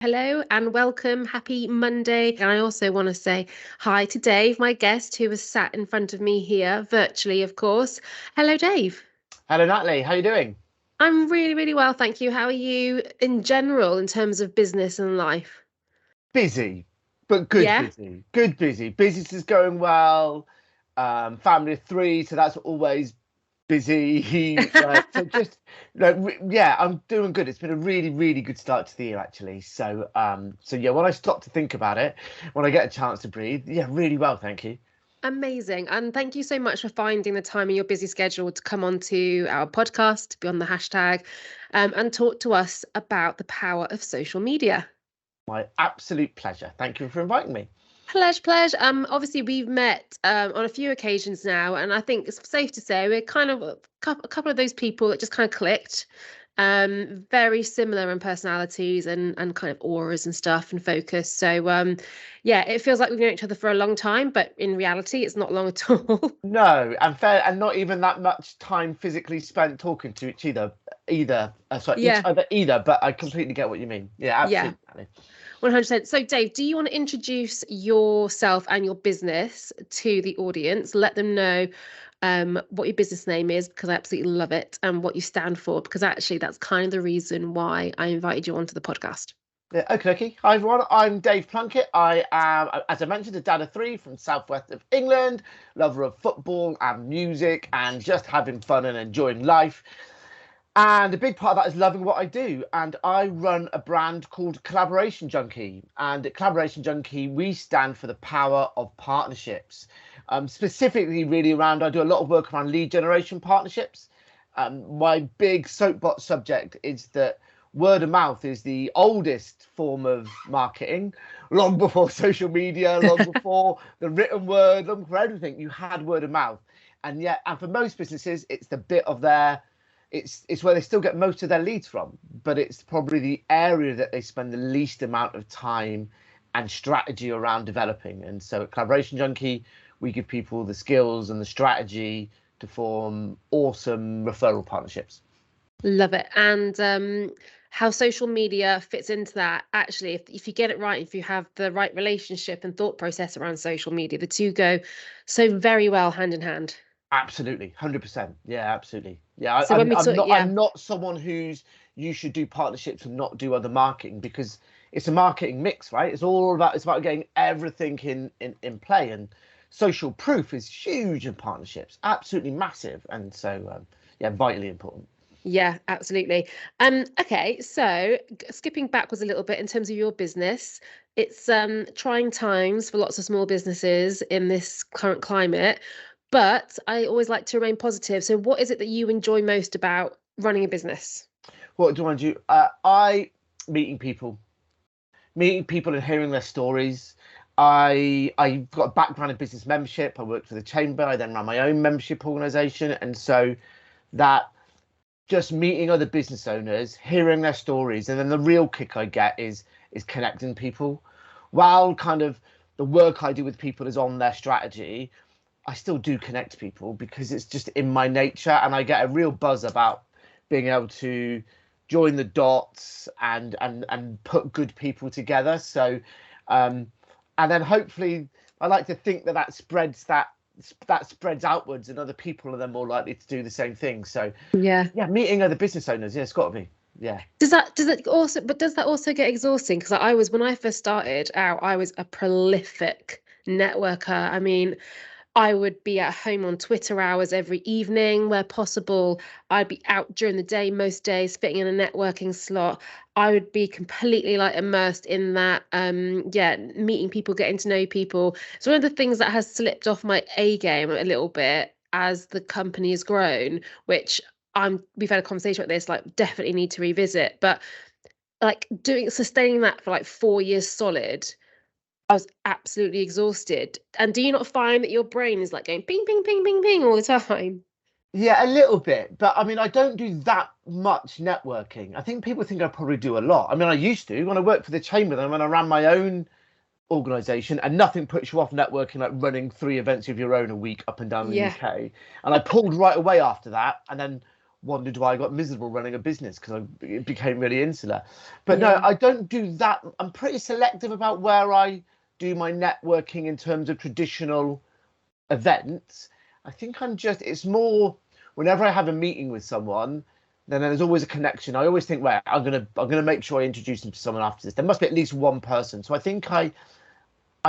Hello and welcome. Happy Monday. And I also want to say hi to Dave, my guest, who was sat in front of me here, virtually, of course. Hello, Dave. Hello, Natalie. How you doing? I'm really, really well, thank you. How are you in general in terms of business and life? Busy, but good Yeah? busy. Good busy. Business is going well. Family of three, so that's always busy. So just yeah, I'm doing good. It's been a really, really good start to the year actually. So yeah, when I stop to think about it, when I get a chance to breathe, yeah, really well, thank you. Amazing. And thank you so much for finding the time in your busy schedule to come onto our podcast, to be on the hashtag, and talk to us about the power of social media. My absolute pleasure. Thank you for inviting me. Pleasure. Obviously we've met on a few occasions now, and I think it's safe to say we're kind of a couple of those people that just kind of clicked. Very similar in personalities and kind of auras and stuff and focus. So yeah, it feels like we've known each other for a long time, but in reality, it's not long at all. No, and fair, and not even that much time physically spent talking to each Yeah, other either. But I completely get what you mean. Yeah, yeah. absolutely. 100%. So, Dave, do you want to introduce yourself and your business to the audience? Let them know what your business name is, because I absolutely love it, and what you stand for, because actually that's kind of the reason why I invited you onto the podcast. Yeah, okay, okay. Hi everyone, I'm Dave Plunkett. I am, as I mentioned, a dad of three from southwest of England, lover of football and music, and just having fun and enjoying life. And a big part of that is loving what I do. And I run a brand called Collaboration Junkie. And at Collaboration Junkie, we stand for the power of partnerships. Specifically, really around, I do a lot of work around lead generation partnerships. My big soapbox subject is that word of mouth is the oldest form of marketing, long before social media, long before the written word, long before everything. You had word of mouth. And for most businesses, it's the bit of their it's where they still get most of their leads from, but it's probably the area that they spend the least amount of time and strategy around developing. And so at Collaboration Junkie, we give people the skills and the strategy to form awesome referral partnerships. Love it. And how social media fits into that. Actually, if you get it right, if you have the right relationship and thought process around social media, the two go so very well hand in hand. Absolutely, 100%. Yeah, absolutely. Yeah, So when we talk, yeah, I'm not someone who's you should do partnerships and not do other marketing because it's a marketing mix, right? It's about getting everything in play, and social proof is huge in partnerships, absolutely massive, and so yeah, vitally important. yeah, absolutely. Okay, so skipping backwards a little bit in terms of your business, it's trying times for lots of small businesses in this current climate, but I always like to remain positive. So what is it that you enjoy most about running a business? What do I do? I meeting people, and hearing their stories. I've got a background in business membership. I worked for the chamber. I then ran my own membership organisation, and so that just meeting other business owners, hearing their stories, and then the real kick I get is connecting people. While kind of the work I do with people is on their strategy, I still do connect people because it's just in my nature, and I get a real buzz about being able to join the dots and put good people together. So, and then hopefully, I like to think that spreads outwards, and other people are then more likely to do the same thing. So, Yeah. yeah, meeting other business owners, yeah, it's got to be, yeah. Does that also get exhausting? Because I was when I first started out, I was a prolific networker. I mean, I would be at home on Twitter hours every evening where possible. I'd be out during the day most days, fitting in a networking slot. I would be completely like immersed in that. Yeah, meeting people, getting to know people. It's one of the things that has slipped off my A game a little bit as the company has grown, which we've had a conversation about this, like definitely need to revisit. But like sustaining that for like 4 years solid, I was absolutely exhausted. And do you not find that your brain is like going ping, ping, ping, ping, ping all the time? Yeah, a little bit, but I mean, I don't do that much networking. I think people think I probably do a lot. I mean, I used to when I worked for the chamber, then when I ran my own organization, and nothing puts you off networking like running 3 events of your own a week up and down the Yeah. UK. And I pulled right away after that, and then wondered why I got miserable running a business, because it became really insular. But no, Yeah. I don't do that. I'm pretty selective about where I do my networking in terms of traditional events. I think it's more whenever I have a meeting with someone, then there's always a connection. I always think, right, I'm gonna make sure I introduce them to someone after this. There must be at least one person. So I think I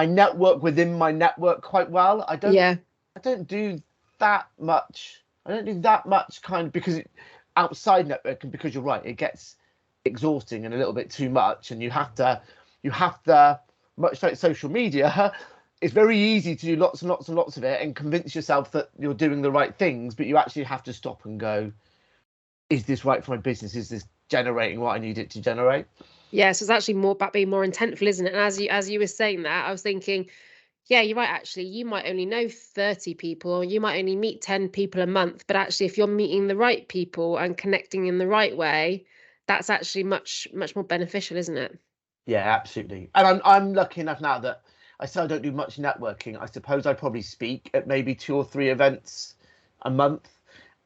network within my network quite well. Yeah. I don't do that much. I don't do that much kind of outside networking, because you're right, it gets exhausting and a little bit too much, and you have to, much like social media, it's very easy to do lots and lots and lots of it and convince yourself that you're doing the right things, but you actually have to stop and go, is this right for my business? Is this generating what I need it to generate? Yeah, so it's actually more about being more intentful, isn't it? And as you were saying that, I was thinking, yeah, you're right, actually. You might only know 30 people, or you might only meet 10 people a month, but actually if you're meeting the right people and connecting in the right way, that's actually much, much more beneficial, isn't it? Yeah, absolutely. And I'm lucky enough now that I still don't do much networking. I suppose I probably speak at maybe 2 or 3 events a month,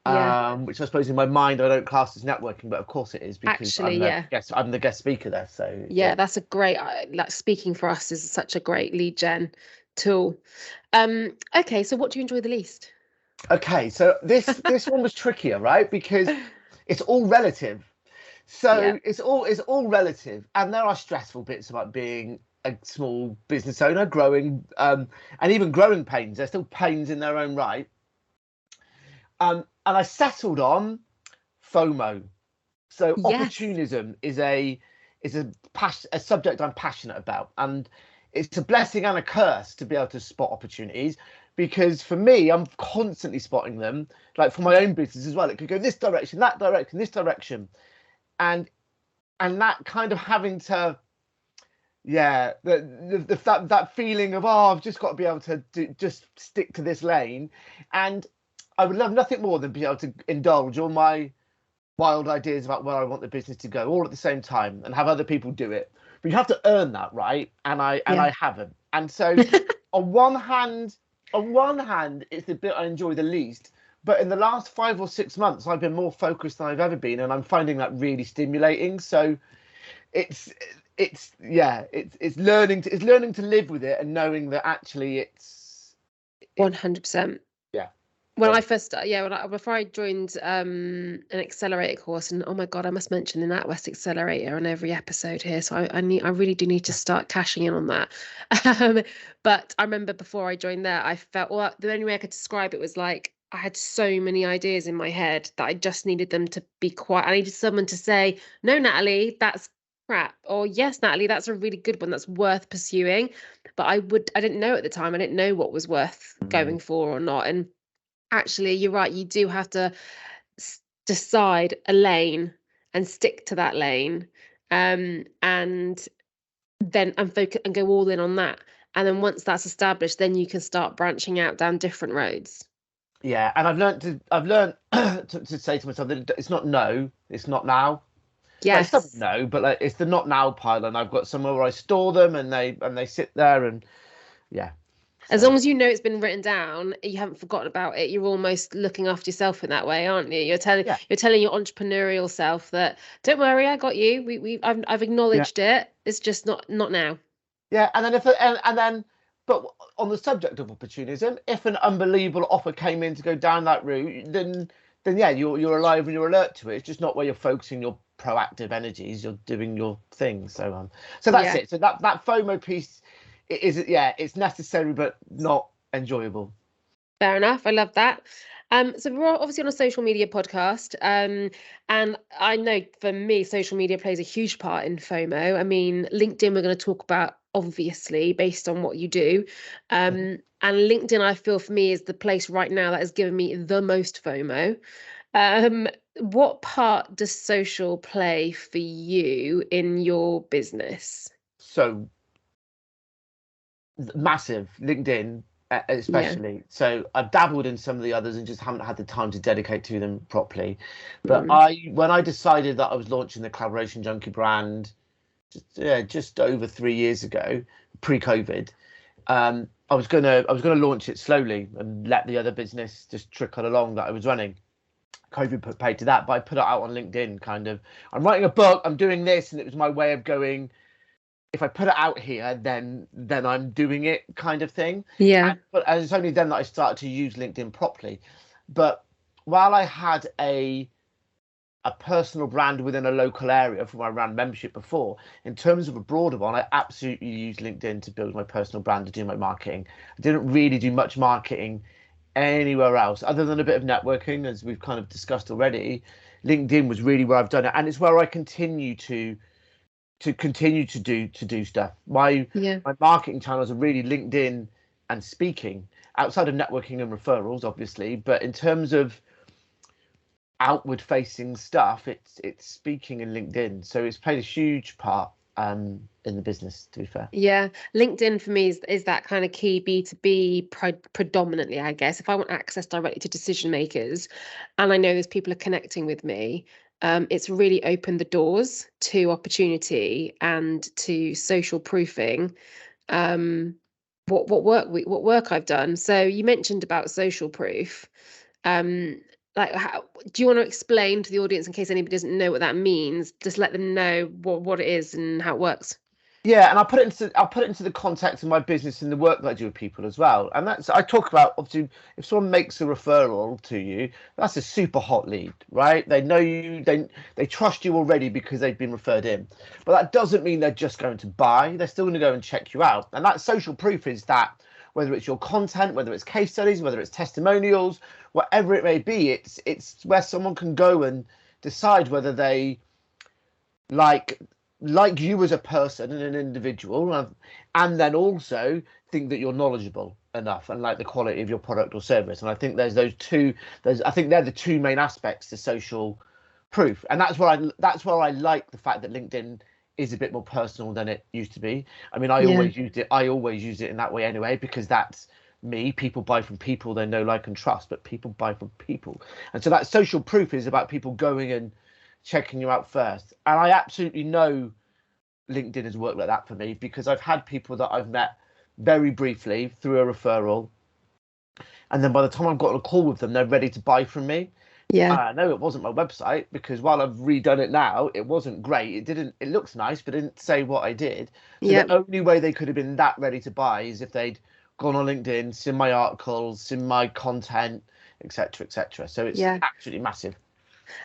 Yeah, which I suppose in my mind I don't class as networking, but of course it is, because actually, yeah. I'm the guest speaker there. So Yeah, that's a great, like speaking for us is such a great lead gen tool. Okay, so what do you enjoy the least? okay. So this one was trickier, right? Because it's all relative. Yeah, So it's all relative, and there are stressful bits about being a small business owner, growing, and even growing pains. They're still pains in their own right. And I settled on FOMO. So yes. opportunism is a subject I'm passionate about, and it's a blessing and a curse to be able to spot opportunities, because for me, I'm constantly spotting them. Like for my own business as well, it could go this direction, that direction, this direction, and that kind of having to, yeah, that feeling of, oh, I've just got to be able to just stick to this lane. And I would love nothing more than be able to indulge all my wild ideas about where I want the business to go all at the same time and have other people do it. But you have to earn that, right? And Yeah. I haven't. And so on one hand, it's the bit I enjoy the least. But in the last 5 or 6 months, I've been more focused than I've ever been, and I'm finding that really stimulating. So it's it's learning to live with it, and knowing that actually it 100%. yeah. When So I first started, yeah, before I joined an accelerator course, and oh my God, I must mention the NatWest Accelerator on every episode here. So I really do need to start cashing in on that. Um, but I remember before I joined there, I felt, well, the only way I could describe it was like I had so many ideas in my head that I just needed them to be quiet. I needed someone to say, no, Natalie, that's crap. Or yes, Natalie, that's a really good one. That's worth pursuing. But I didn't know at the time. I didn't know what was worth going for or not. And actually, you're right. You do have to decide a lane and stick to that lane, and then focus and go all in on that. And then once that's established, then you can start branching out down different roads. yeah, and I've learned to say to myself that it's not no, it's not now. Like it's not Yes. no, but like it's the not now pile, and I've got somewhere where I store them, and they sit there, and yeah. As So long as you know it's been written down, you haven't forgotten about it. You're almost looking after yourself in that way, aren't you? yeah, You're telling your entrepreneurial self that don't worry, I got you. I've yeah, acknowledged it. It's just not now. yeah. And then but on the subject of opportunism, if an unbelievable offer came in to go down that route, then yeah, you're alive and you're alert to it. It's just not where you're focusing your proactive energies. You're doing your thing. So that's Yeah. it. So that FOMO piece is, yeah, it's necessary but not enjoyable. Fair enough. I love that. So we're obviously on a social media podcast, and I know for me, social media plays a huge part in FOMO. I mean, LinkedIn, we're going to talk about obviously based on what you do, and LinkedIn, I feel for me is the place right now that has given me the most FOMO. Um, what part does social play for you in your business? So massive LinkedIn, Yeah. especially. So I've dabbled in some of the others and just haven't had the time to dedicate to them properly. But Mm. when I decided that I was launching the Collaboration Junkie brand, just over 3 years ago, pre-COVID, I was gonna launch it slowly and let the other business just trickle along that I was running. COVID put paid to that, but I put it out on LinkedIn. Kind of, I'm writing a book, I'm doing this, and it was my way of going, if I put it out here, then I'm doing it, kind of thing. Yeah. But it's only then that I started to use LinkedIn properly. But while I had a personal brand within a local area for my brand membership before, in terms of a broader one, I absolutely used LinkedIn to build my personal brand, to do my marketing. I didn't really do much marketing anywhere else other than a bit of networking, as we've kind of discussed already. LinkedIn was really where I've done it, and it's where I continue to do stuff. My marketing channels are really LinkedIn and speaking, outside of networking and referrals, obviously. But in terms of outward facing stuff, it's speaking and LinkedIn. So it's played a huge part in the business, to be fair. Yeah, LinkedIn for me is that kind of key B2B predominantly, I guess. If I want access directly to decision makers, and I know there's people are connecting with me, it's really opened the doors to opportunity and to social proofing. What work I've done. So you mentioned about social proof. Like, do you want to explain to the audience, in case anybody doesn't know what that means? Just let them know what it is and how it works. Yeah, and I'll put it into the context of my business and the work that I do with people as well. And that's, I talk about, obviously, if someone makes a referral to you, that's a super hot lead, right? They know you, they trust you already because they've been referred in. But that doesn't mean they're just going to buy. They're still going to go and check you out. And that social proof is that, whether it's your content, whether it's case studies, whether it's testimonials, whatever it may be, it's where someone can go and decide whether they like you as a person and an individual, and then also think that you're knowledgeable enough and like the quality of your product or service. And I think there's those two. I think they're the two main aspects to social proof, and that's where I like the fact that LinkedIn is a bit more personal than it used to be. I mean, I always used it in that way anyway, because that's me. People buy from people they know, like, and trust, but people buy from people. And so that social proof is about people going and checking you out first. And I absolutely know LinkedIn has worked like that for me, because I've had people that I've met very briefly through a referral, and then by the time I've got on a call with them, they're ready to buy from me. Yeah. No, it wasn't my website, because while I've redone it now, it wasn't great. It looks nice, but it didn't say what I did. So the only way they could have been that ready to buy is if they'd gone on LinkedIn, seen my articles, seen my content, etc., etc. So it's absolutely massive.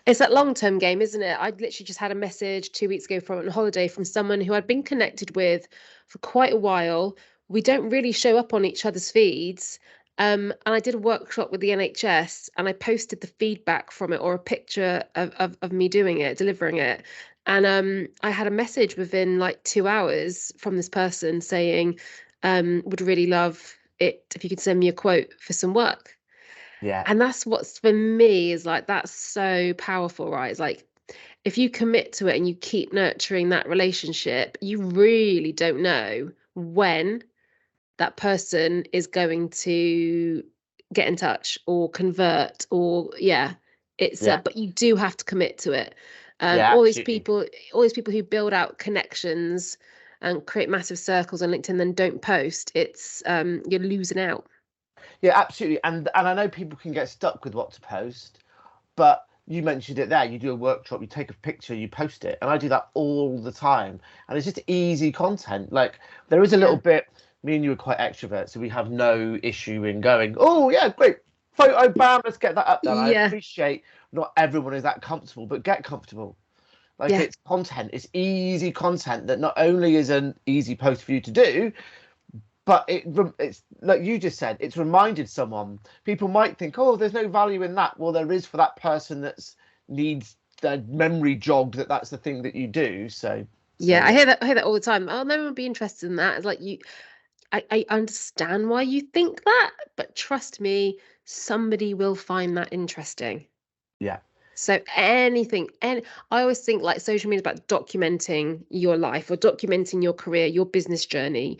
It's that long-term game, isn't it? I literally just had a message 2 weeks ago from on holiday from someone who I'd been connected with for quite a while. We don't really show up on each other's feeds. And I did a workshop with the NHS, and I posted the feedback from it, or a picture of me doing it, delivering it. And I had a message within like 2 hours from this person saying, would really love it if you could send me a quote for some work. Yeah. And that's what's, for me, is like, that's so powerful, right? It's like, if you commit to it and you keep nurturing that relationship, you really don't know when that person is going to get in touch or convert, or but you do have to commit to it. All these people who build out connections and create massive circles on LinkedIn then don't post, it's you're losing out. Yeah, absolutely. And I know people can get stuck with what to post, but you mentioned it there. You do a workshop, you take a picture, you post it. And I do that all the time. And it's just easy content. Like, there is a little bit, me and you are quite extroverts, so we have no issue in going, oh, yeah, great. Photo, bam, let's get that up there. I appreciate not everyone is that comfortable, but get comfortable. Like, it's content. It's easy content that not only is an easy post for you to do, but it's like you just said, it's reminded someone. People might think, oh, there's no value in that. Well, there is for that person that needs their memory jogged that that's the thing that you do. So I hear that all the time. Oh, no one would be interested in that. It's like, I understand why you think that, but trust me, somebody will find that interesting. Yeah. So anything, and I always think like social media is about documenting your life, or documenting your career, your business journey,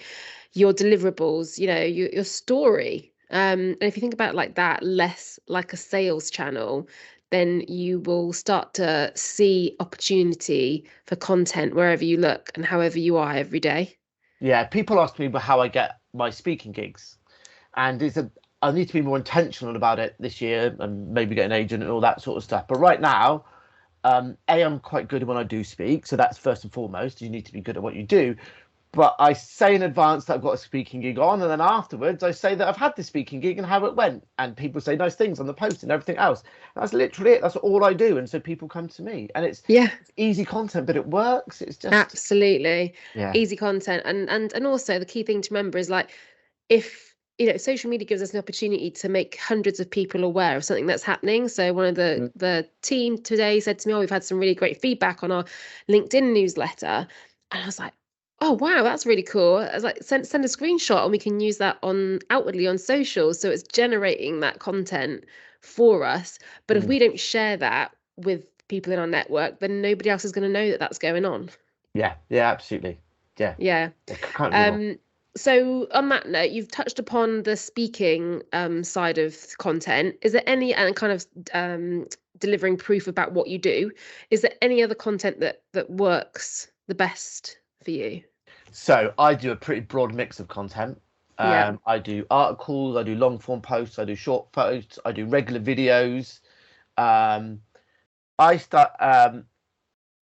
your deliverables, your story. And if you think about it like that, less like a sales channel, then you will start to see opportunity for content wherever you look and however you are every day. Yeah, people ask me how I get my speaking gigs, and I need to be more intentional about it this year, and maybe get an agent and all that sort of stuff. But right now, I'm quite good when I do speak, so that's first and foremost. You need to be good at what you do. But I say in advance that I've got a speaking gig on, and then afterwards I say that I've had the speaking gig and how it went, and people say nice things on the post and everything else. That's literally it. That's all I do, and so people come to me, and it's easy content, but it works. It's just absolutely easy content, and also the key thing to remember is like, if social media gives us an opportunity to make hundreds of people aware of something that's happening. So one of the team today said to me, "Oh, we've had some really great feedback on our LinkedIn newsletter," and I was like, "Oh wow, that's really cool." I was like, send a screenshot and we can use that outwardly on social. So it's generating that content for us. But if we don't share that with people in our network, then nobody else is going to know that that's going on. Yeah, absolutely. Yeah. So on that note, you've touched upon the speaking side of content. Is there any, and kind of delivering proof about what you do, is there any other content that works the best for you? So I do a pretty broad mix of content. I do articles, I do long form posts, I do short posts, I do regular videos. And the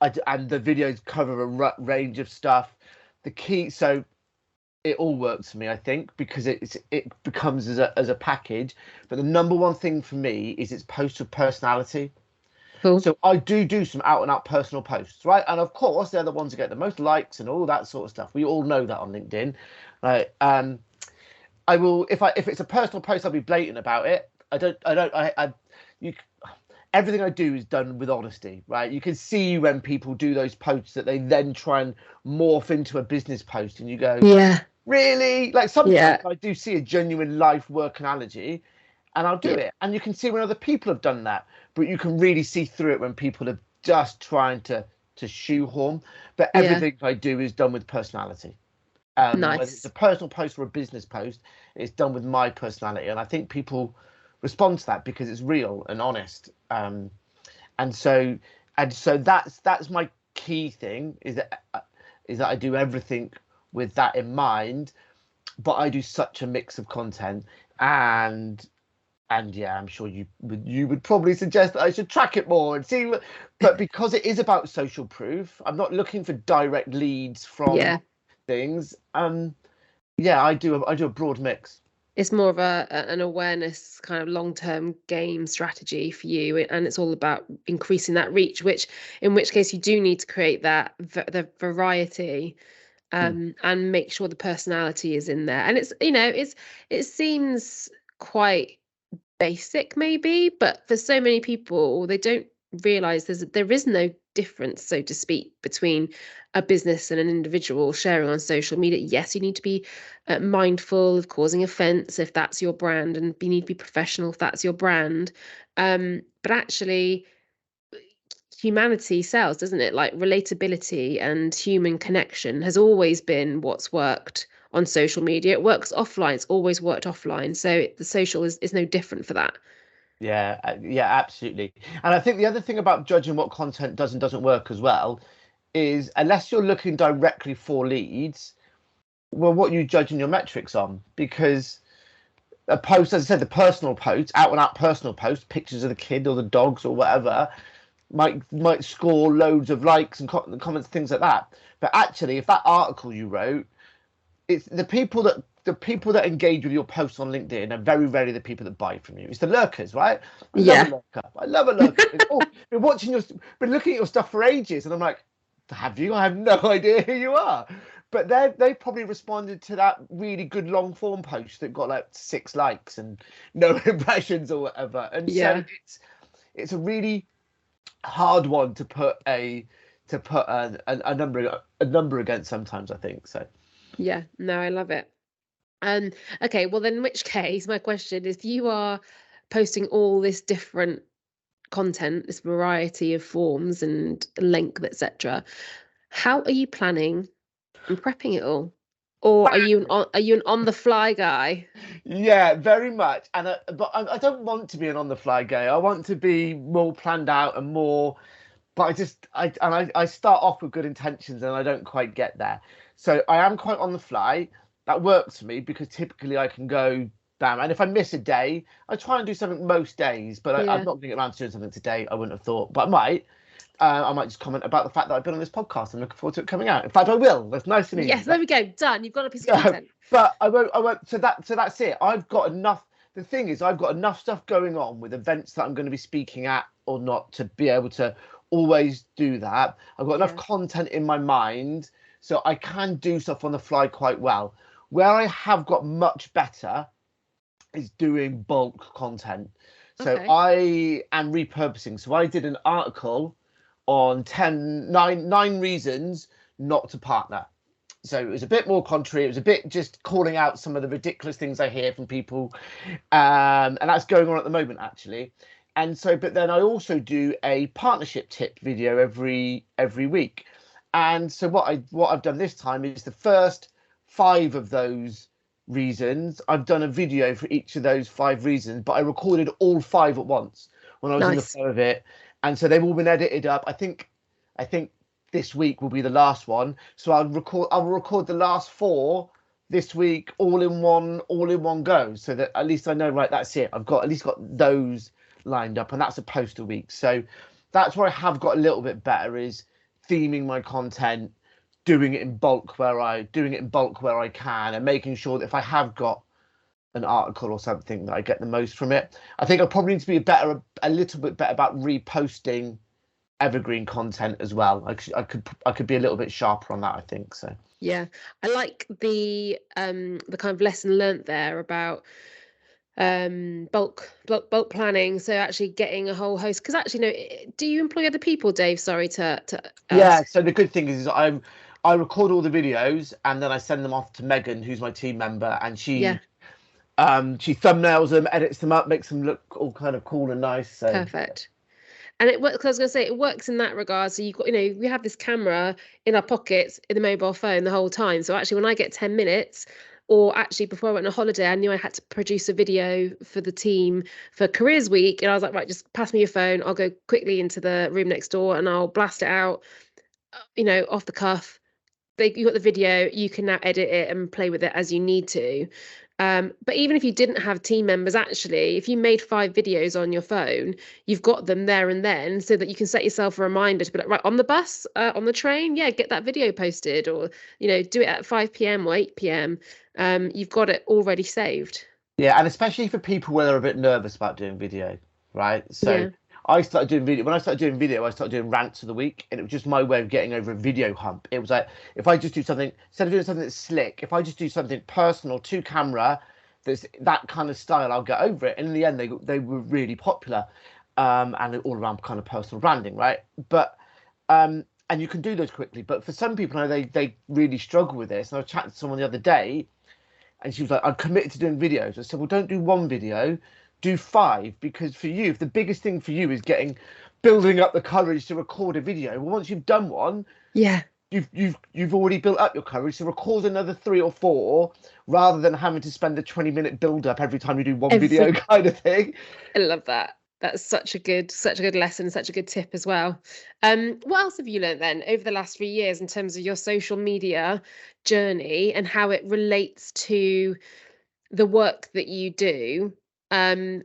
videos cover a range of stuff. The key, so it all works for me, I think, because it becomes as a package. But the number one thing for me is it's posts with personality. Cool. So I do some out and out personal posts, right? And of course, they're the ones that get the most likes and all that sort of stuff. We all know that on LinkedIn, right? I will, if it's a personal post, I'll be blatant about it. Everything I do is done with honesty, right? You can see when people do those posts that they then try and morph into a business post, and you go, really? Like sometimes I do see a genuine life work analogy, and I'll do it. And you can see when other people have done that, but you can really see through it when people are just trying to shoehorn. But everything I do is done with personality. Nice. Whether it's a personal post or a business post, it's done with my personality, and I think people respond to that because it's real and honest. And so that's my key thing, is that I do everything with that in mind. But I do such a mix of content, and yeah, I'm sure you would probably suggest that I should track it more and see. But because it is about social proof, I'm not looking for direct leads from things. I do a broad mix. It's more of an awareness kind of long-term game strategy for you, and it's all about increasing that reach, in which case you do need to create that the variety, and make sure the personality is in there. And it seems quite basic maybe, but for so many people, they don't realize there is no difference, so to speak, between a business and an individual sharing on social media. Yes, you need to be mindful of causing offense if that's your brand, and you need to be professional if that's your brand. But actually, humanity sells, doesn't it? Like relatability and human connection has always been what's worked on social media. It works offline. It's always worked offline. So the social is no different for that. Yeah, absolutely. And I think the other thing about judging what content does and doesn't work as well is, unless you're looking directly for leads, well, what are you judging your metrics on? Because a post, as I said, the personal post, out and out personal post, pictures of the kid or the dogs or whatever, might score loads of likes and comments, things like that. But actually, if that article you wrote, it's the people that engage with your posts on LinkedIn are very rarely the people that buy from you. It's the lurkers, right? I love a lurker. Been looking at your stuff for ages, and I'm like, have you? I have no idea who you are. But they probably responded to that really good long form post that got like 6 likes and no impressions or whatever. And so it's a really hard one to put a number against sometimes, I think. So yeah, no, I love it. Okay, well then, in which case, my question is, if you are posting all this different content, this variety of forms and length, etc., how are you planning and prepping it all? Or are you an on the fly guy? Yeah, very much. And but I don't want to be an on the fly guy. I want to be more planned out and more. But I start off with good intentions and I don't quite get there. So I am quite on the fly. That works for me because typically I can go bam. And if I miss a day, I try and do something most days, but I'm Yeah. not going to get around to doing something today. I wouldn't have thought, but I might. I might just comment about the fact that I've been on this podcast and looking forward to it coming out. In fact, I will. That's nice and easy. Yes, there we go. Done. You've got a piece of Yeah, content. but I won't. So that's it. I've got enough. The thing is, I've got enough stuff going on with events that I'm going to be speaking at or not to be able to always do that. I've got enough content in my mind, so I can do stuff on the fly quite well. Where I have got much better is doing bulk content. So I am repurposing. So I did an article on 9 reasons not to partner. So it was a bit more contrary. It was a bit just calling out some of the ridiculous things I hear from people. And that's going on at the moment, actually. And so, but then I also do a partnership tip video every week. And so what I've done this time is the first 5 of those reasons. I've done a video for each of those 5 reasons, but I recorded all 5 at once when I was in the flow of it. And so they've all been edited up. I think this week will be the last one. So I'll record the last 4 this week all in one go, so that at least I know, right, that's it. I've got at least got those lined up, and that's a post a week. So that's where I have got a little bit better, is theming my content, doing it in bulk where I can, and making sure that if I have got an article or something, that I get the most from it. I think I probably need to be a little bit better about reposting evergreen content as well. I could be a little bit sharper on that, I think. So yeah, I like the kind of lesson learnt there about bulk planning. So actually getting a whole host, because actually, no, do you employ other people, Dave? Sorry to yeah. So the good thing is I record all the videos and then I send them off to Megan, who's my team member, and she thumbnails them, edits them up, makes them look all kind of cool and nice. So perfect. And it works. I was going to say, it works in that regard. So you've got, we have this camera in our pockets in the mobile phone the whole time. So actually, when I get 10 minutes, or actually before I went on holiday, I knew I had to produce a video for the team for Careers Week, and I was like, right, just pass me your phone. I'll go quickly into the room next door and I'll blast it out, off the cuff. You got the video. You can now edit it and play with it as you need to. But even if you didn't have team members, actually, if you made 5 videos on your phone, you've got them there and then, so that you can set yourself a reminder to be like, right, on the bus, on the train, get that video posted, or, do it at 5 p.m. or 8 p.m. You've got it already saved. Yeah, and especially for people where they're a bit nervous about doing video, right? So I started doing video. When I started doing video, I started doing rants of the week, and it was just my way of getting over a video hump. It was like, if I just do something, instead of doing something that's slick, if I just do something personal to camera, that's that kind of style, I'll get over it. And in the end, they were really popular, and all around kind of personal branding, right? But and you can do those quickly. But for some people, they really struggle with this. And I was chatting to someone the other day, and she was like, I'm committed to doing videos. I said, well, don't do 1 video. Do 5, because for you, if the biggest thing for you is building up the courage to record a video, well, once you've done one, you've already built up your courage. So record another 3 or 4, rather than having to spend a 20-minute build up every time you do one video, kind of thing. I love that. That's such a good lesson, such a good tip as well. What else have you learned then over the last few years in terms of your social media journey and how it relates to the work that you do? That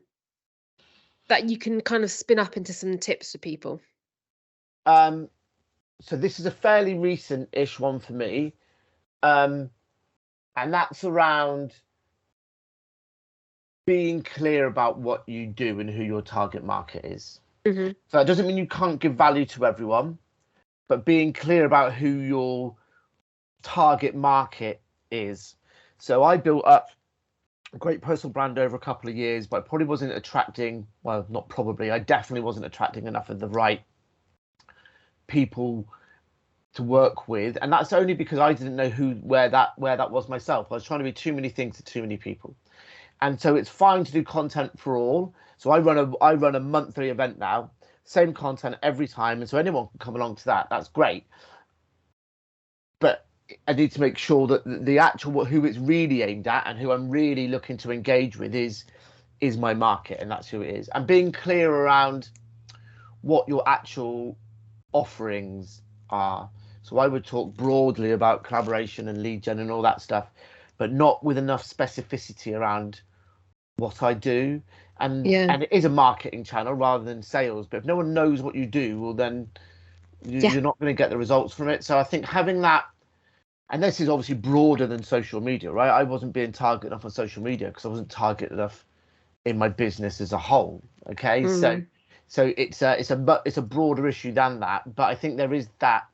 you can kind of spin up into some tips for people? So this is a fairly recent-ish one for me, and that's around being clear about what you do and who your target market is. So that doesn't mean you can't give value to everyone, but being clear about who your target market is. So I built up a great personal brand over a couple of years, but I probably wasn't attracting, well, not probably, I definitely wasn't attracting enough of the right people to work with. And that's only because I didn't know where that was myself. I was trying to be too many things to too many people. And so it's fine to do content for all. So I run a monthly event now, same content every time, and so anyone can come along to that. That's great. But I need to make sure that the actual who it's really aimed at and who I'm really looking to engage with is my market, and that's who it is. And being clear around what your actual offerings are. So I would talk broadly about collaboration and lead gen and all that stuff, but not with enough specificity around what I do, Yeah. and it is a marketing channel rather than sales. But if no one knows what you do, well, then Yeah. you're not going to get the results from it. So I think having that, and this is obviously broader than social media, right? I wasn't being targeted enough on social media because I wasn't targeted enough in my business as a whole. Okay, so Mm. it's a broader issue than that. But I think there is that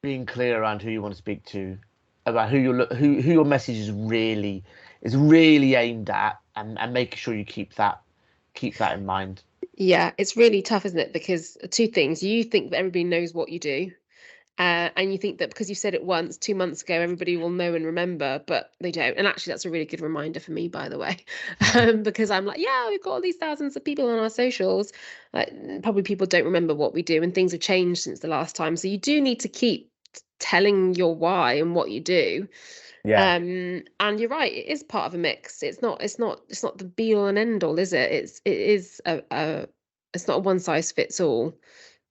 being clear around who you want to speak to, about who your message is really aimed at, and making sure you keep that in mind. Yeah, it's really tough, isn't it? Because two things. You think that everybody knows what you do. And you think that because you said it once 2 months ago, everybody will know and remember, but they don't. And actually, that's a really good reminder for me, by the way, because I'm like, yeah, we've got all these thousands of people on our socials. Probably people don't remember what we do, and things have changed since the last time. So you do need to keep telling your why and what you do. Yeah. And you're right, it is part of a mix. It's not the be all and end all, is it? It's not a one size fits all.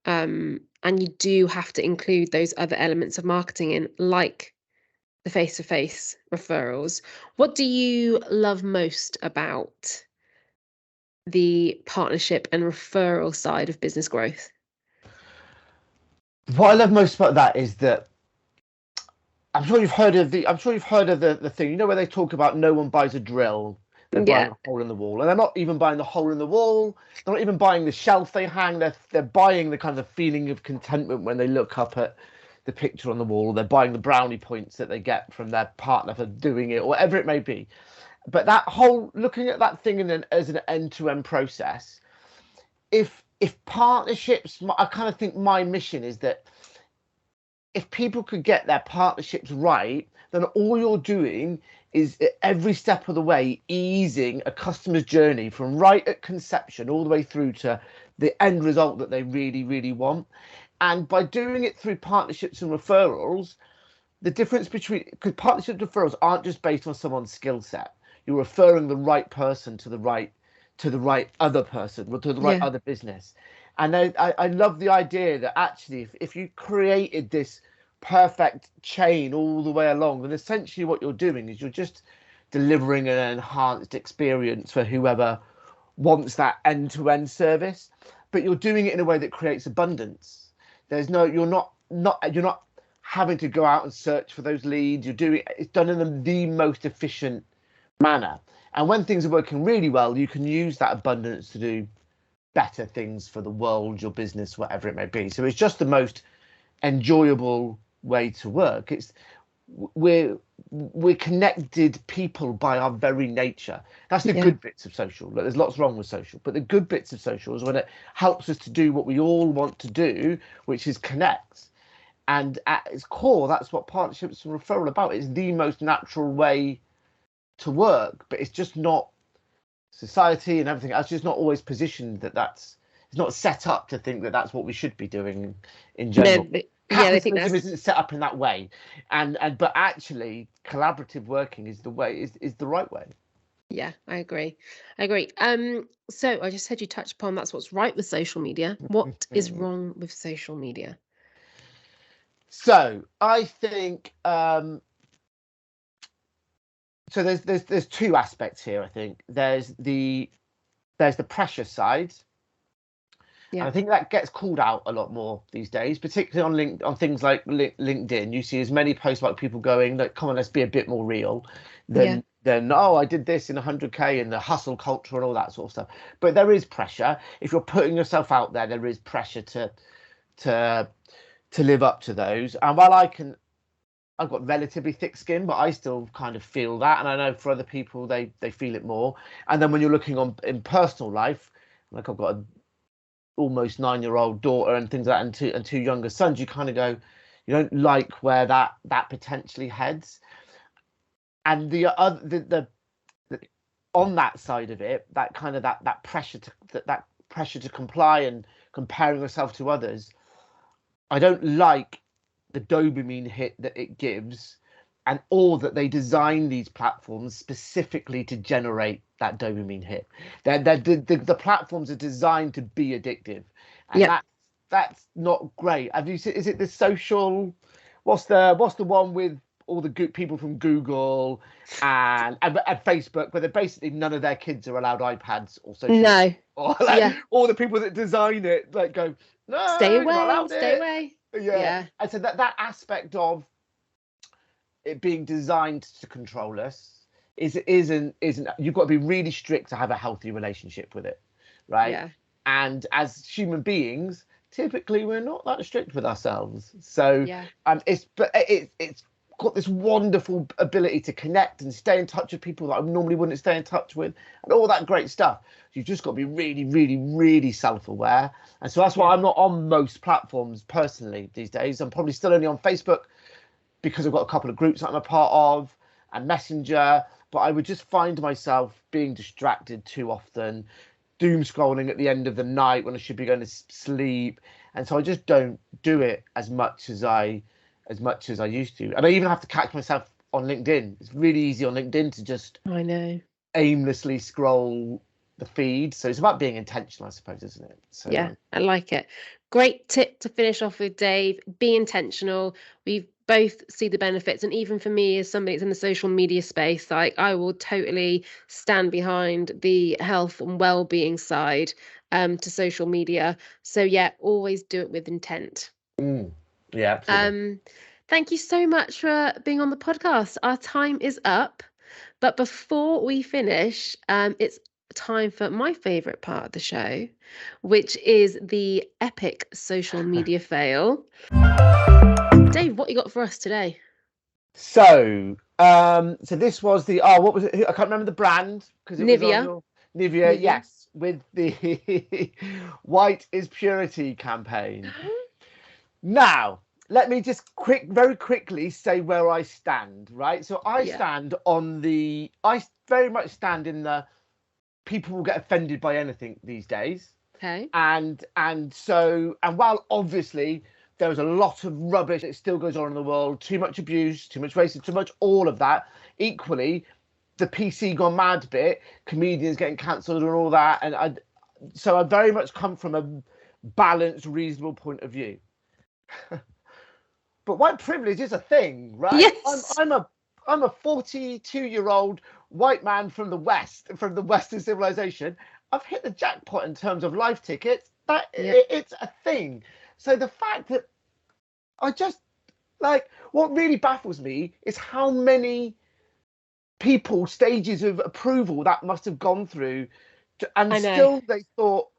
And you do have to include those other elements of marketing in, like the face-to-face referrals. What do you love most about the partnership and referral side of business growth? What I love most about that is that I'm sure you've heard of the thing, where they talk about no one buys a drill, they're buying Yeah, a hole in the wall. And they're not even buying the hole in the wall, they're not even buying the shelf they hang, they're buying the kind of feeling of contentment when they look up at the picture on the wall. They're buying the brownie points that they get from their partner for doing it, or whatever it may be. But that whole looking at that thing as an end-to-end process, if partnerships, I kind of think my mission is that if people could get their partnerships right, then all you're doing is every step of the way easing a customer's journey from right at conception all the way through to the end result that they really, really want. And by doing it through partnerships and referrals, the difference between, because partnership referrals aren't just based on someone's skill set. You're referring the right person to the right other person, or to the right yeah, other business. And I love the idea that actually, if you created this perfect chain all the way along, then essentially what you're doing is you're just delivering an enhanced experience for whoever wants that end-to-end service. But you're doing it in a way that creates abundance. You're not having to go out and search for those leads. It's done in the most efficient manner. And when things are working really well, you can use that abundance to do better things for the world, your business, whatever it may be. So it's just the most enjoyable way to work. We're connected people by our very nature. That's the yeah, good bits of social. Like, there's lots wrong with social, but the good bits of social is when it helps us to do what we all want to do, which is connect. And at its core, that's what partnerships and referral are about. It's the most natural way to work, but it's just not, society and everything else just not always positioned it's not set up to think that that's what we should be doing in no, general. yeah, I think Capitalism that's isn't set up in that way, and but actually collaborative working is the right way. yeah, I agree. So I just said you touched upon that's what's right with social media. What is wrong with social media? So I think so there's two aspects here. I think there's the pressure side. And Yeah, I think that gets called out a lot more these days, particularly on things like LinkedIn. You see as many posts about people going, "Look, come on, let's be a bit more real," yeah, than oh, I did this in 100K and the hustle culture and all that sort of stuff. But there is pressure. If you're putting yourself out there, there is pressure to to live up to those. And while I've got relatively thick skin, but I still kind of feel that, and I know for other people they feel it more. And then when you're looking on in personal life, like I've got a almost 9-year-old daughter and things like that, and two younger sons, you kind of go, you don't like where that potentially heads. And the on that side of it, that kind of that pressure that pressure to comply and comparing yourself to others, I don't like the dopamine hit that it gives, and or that they design these platforms specifically to generate that dopamine hit. The platforms are designed to be addictive, and yeah. that's not great. Have you seen? Is it the social? What's the one with? people from Google and Facebook, where basically none of their kids are allowed iPads or social No. or all the people that design it go, no, Stay you're not away, allowed stay it. away. Yeah. And so that aspect of it being designed to control us isn't you've got to be really strict to have a healthy relationship with it, right? Yeah. And as human beings, typically we're not that strict with ourselves. So it's got this wonderful ability to connect and stay in touch with people that I normally wouldn't stay in touch with, and all that great stuff. You've just got to be really, really, really self-aware. And so that's why I'm not on most platforms personally these days. I'm probably still only on Facebook because I've got a couple of groups that I'm a part of and Messenger, but I would just find myself being distracted too often, doom scrolling at the end of the night when I should be going to sleep. And so I just don't do it as much as I used to. And I even have to catch myself on LinkedIn. It's really easy on LinkedIn to just aimlessly scroll the feed. So it's about being intentional, I suppose, isn't it? So yeah, I like it. Great tip to finish off with, Dave. Be intentional. We both see the benefits, and even for me as somebody that's in the social media space, like I will totally stand behind the health and well-being side to social media. So yeah, always do it with intent. Yeah, absolutely. Thank you so much for being on the podcast. Our time is up, but before we finish, it's time for my favorite part of the show, which is the epic social media fail. Dave, what you got for us today? So this was the what was it? I can't remember the brand because it was on your Nivea. Yes, with the White is Purity campaign. Now, let me just very quickly say where I stand. Right, so I stand on I very much stand in the people will get offended by anything these days. Okay. And while obviously there is a lot of rubbish that still goes on in the world, too much abuse, too much racism, too much all of that, equally the PC gone mad bit, comedians getting cancelled and all that, and I very much come from a balanced, reasonable point of view. But white privilege is a thing, right? Yes. I'm a 42-year-old white man from the Western civilization. I've hit the jackpot in terms of life tickets. It's a thing. So the fact that I just what really baffles me is how many stages of approval that must have gone through, and still they thought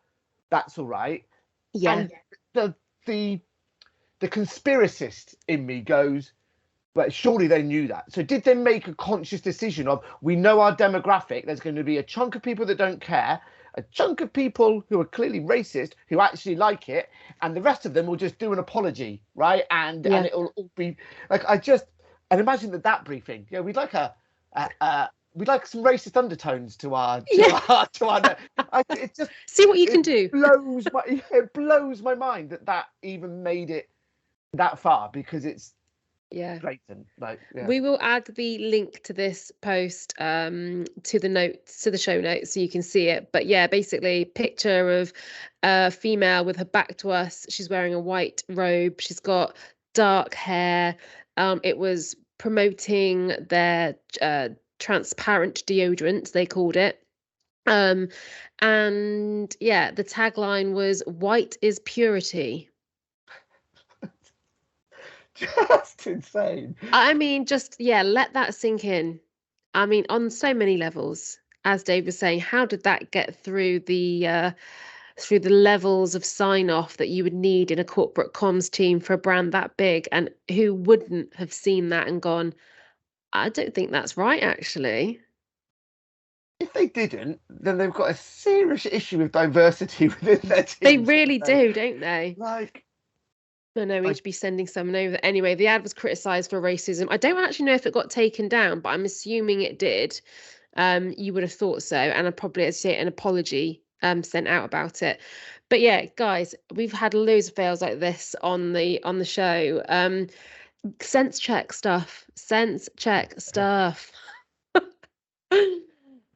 that's all right. Yeah. And the conspiracist in me goes, but surely they knew that. So did they make a conscious decision of, we know our demographic, there's going to be a chunk of people that don't care, a chunk of people who are clearly racist who actually like it, and the rest of them will just do an apology, right? And it'll all be like, and imagine that briefing. Yeah, we'd like we'd like some racist undertones to our it just see what you can do. It blows my mind that even made it that far, because it's blatant. We will add the link to this post to the show notes so you can see it. But yeah, basically picture of a female with her back to us. She's wearing a white robe. She's got dark hair. It was promoting their transparent deodorant, they called it. And yeah, the tagline was "White is Purity." Just insane. I mean, let that sink in. I mean, on so many levels, as Dave was saying, how did that get through the levels of sign off that you would need in a corporate comms team for a brand that big? And who wouldn't have seen that and gone, I don't think that's right, actually. If they didn't, then they've got a serious issue with diversity within their team. They really do, don't they? I know, we need to be sending someone over. Anyway, the ad was criticised for racism. I don't actually know if it got taken down, but I'm assuming it did. You would have thought so. And I'd probably see an apology sent out about it. But yeah, guys, we've had loads of fails like this on the show. Sense check stuff.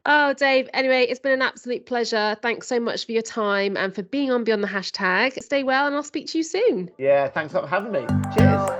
Oh, Dave, anyway, it's been an absolute pleasure. Thanks so much for your time and for being on Beyond the Hashtag. Stay well, and I'll speak to you soon. Yeah, thanks for having me. Cheers.